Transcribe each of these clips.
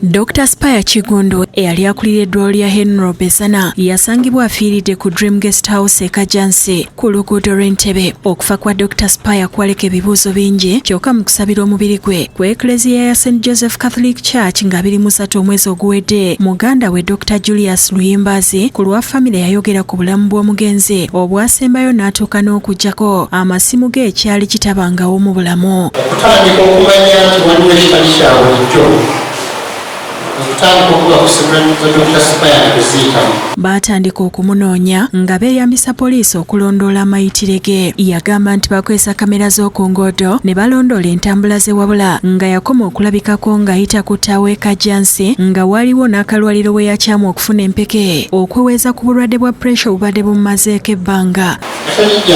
Dr. Spire Kigundu eyali akulira eddwaliro lya Henry Besana yasangibwa afiiridde ku Dream Guest House e Kajansi ku luguudo lw'Entebbe. Okufa kwa Dr. Spire kwaleka ebibuuzo bingi kyokka mu kusabira omubiri gwe ku Ecclesia ya St. Joseph Catholic Church nga 23 omwezi oguwedde. Muganda we Dr. Julius Luyimbazi ku lwa famire yayogera ku bulamu bw'omugenzi obwasembayo n'atuuka n'okuggyako amasimu ge ekyali kitabangawo mu bulamu. Okutandika okumanya nti waliwo ekitali kyawe jjo baatandika okumunoonya nga beeyambisa poliisi okulondoola amayitire ge. Yagamba nti bakozesa kamera z'oku nguudo ne balondoola entambula ze wabula nga yakoma okulabikako ng'ayita ku ttaawo e Kajansi nga waaliwo n'akalwaliro we yakyamu okufuna empeke okweweeza ku bulwadde bwa puresha obubadde bumumazeeko ebbanga. Which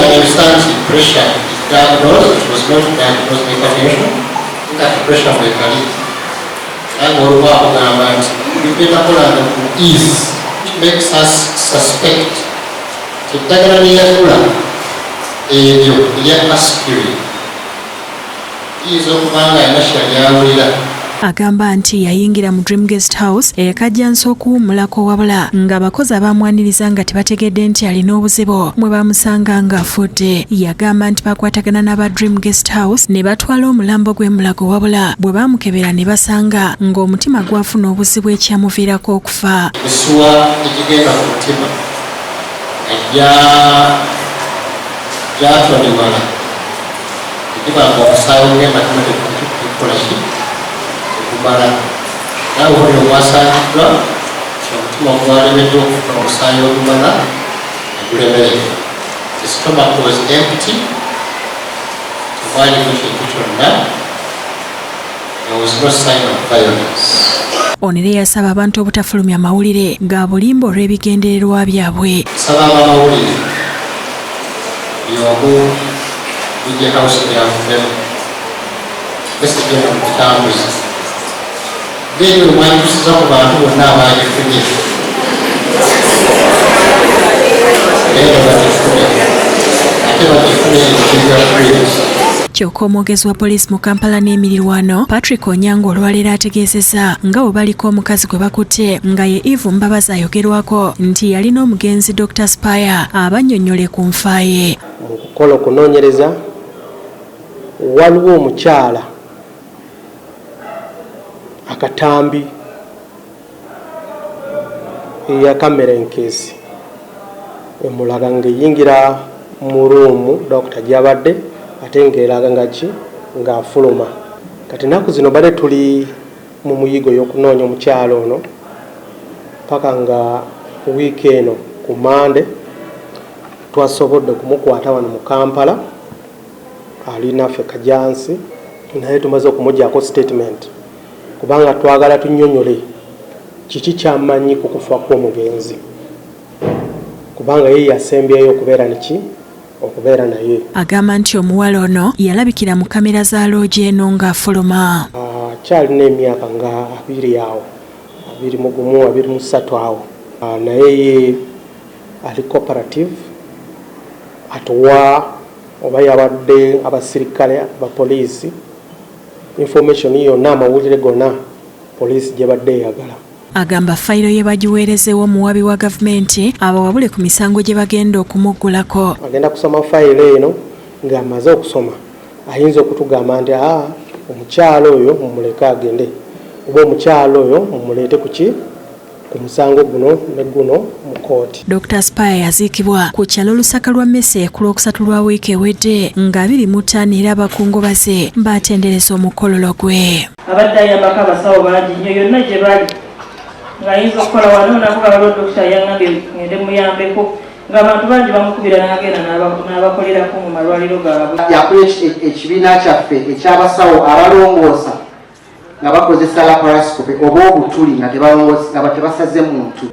makes us suspect eddagala lye yagula ebyo erya aspirin iyinza okuba nga alina kyeyawulira. Agamba nti yayingira mu Dream Guest House e Kajansi okuwummulako wabula ng'abakozi abamwaniriza nga tebategedde nti alina obuzibu mwe bamusanga ng'afudde. Yagamba nti bakwatagana n'aba Dream Guest House ne batwala omulambo gw'emulago wabula bwe baamukebera ne basanga ng'omutima gwafuna obuzibu ekyamuviirako okufa. Essuwa egigenda ku mutima gyatwalibala egibanga omusaayi ogenda kukola ki okubala nawe oli omwasangiddwa omutima ogwalemedde okufuna omusaayi ogumala negulemerera. The stomach was empty, tewaliwo kintu kyonna. There was no sign of violence. Onere yasaba abantu obutafulumya mawulire ga bulimba olw'ebigendererwa byabwe. Saba amawulire byomu bijja house byavuddemu besigenda mu kutambuza ngeri omwanyusiza ku bantu bonna abagifunye era bagifunye ate bagifunye ebigenga praise. Kyokka omwogezi wa poliisi mu Kampala n'emirirwano Patrick Onyango olwaleero ategeezezza nga bwe baliko omukazi gwe bakutte nga ye Eve Mbabazi ayogerwako nti yalina omugenzi Dr. Spire abannyonnyole ku nfa ye. Mu kukola okunoonyereza waliwo omukyala akatambi eya kamera enkesi emulaga ng'eyingira mu ruumu Dr. gy'abadde ate ng'eraga ng'afuluma. Kati ennaku zino bale tuli mu muyigo y'okunoonya omukyalo ono paka nga wiiki eno ku Mande twasobodde okumukwata wano mu Kampala ali naffe Kajansi naye tumaze okumuggyako statement kubanga twagala tunnyonnyole kiki ky'amanyi ku kufa kw'omugenzi kubanga ye yasembyeyo okubeera neki okubeera naye. Agamba nti omuwala ono yalabikira mu kamera za loogi eno ng'afuluma. Kyalina emyaka nga 20 awo 21 23 awo naye ye ali cooperative atuwa oba yabadde abasirikale abapoliisi information yonna amawulire gonna poliisi gye badde eyagala. Agamba fayiro ye bagiweerezeewo omuwabi wa gavumenti abawabule ku misango gye bagenda okumuggulako. Agenda kusoma fayiro eno ng'amaze okusoma ayinza okutugamba nti omukyalo oyo mumuleke agende oba omukyalo oyo mumuleete ku musango guno ne guno mu kooti. Dr. Spire yaziikibwa ku kyalo Lusaka lwa Mmese ku lwokusatu lwa wiiki ewedde nga 25 era abakungubaze baatendereza omukololo gwe. Abadde ayambako abasawo bangi nnyo yonna gye bali ng'ayinza okukola wano nakuba waliwo Dokita yange ngende muyambeko ng'abantu bangi bamukubira n'agenda n'abakolerako mu malwaliro gaabwe. Yakola ekibiina kyaffe eky'abasawo abalongoosa nga bakozesa laparoscopy oba obutuli nga tebasaze muntu.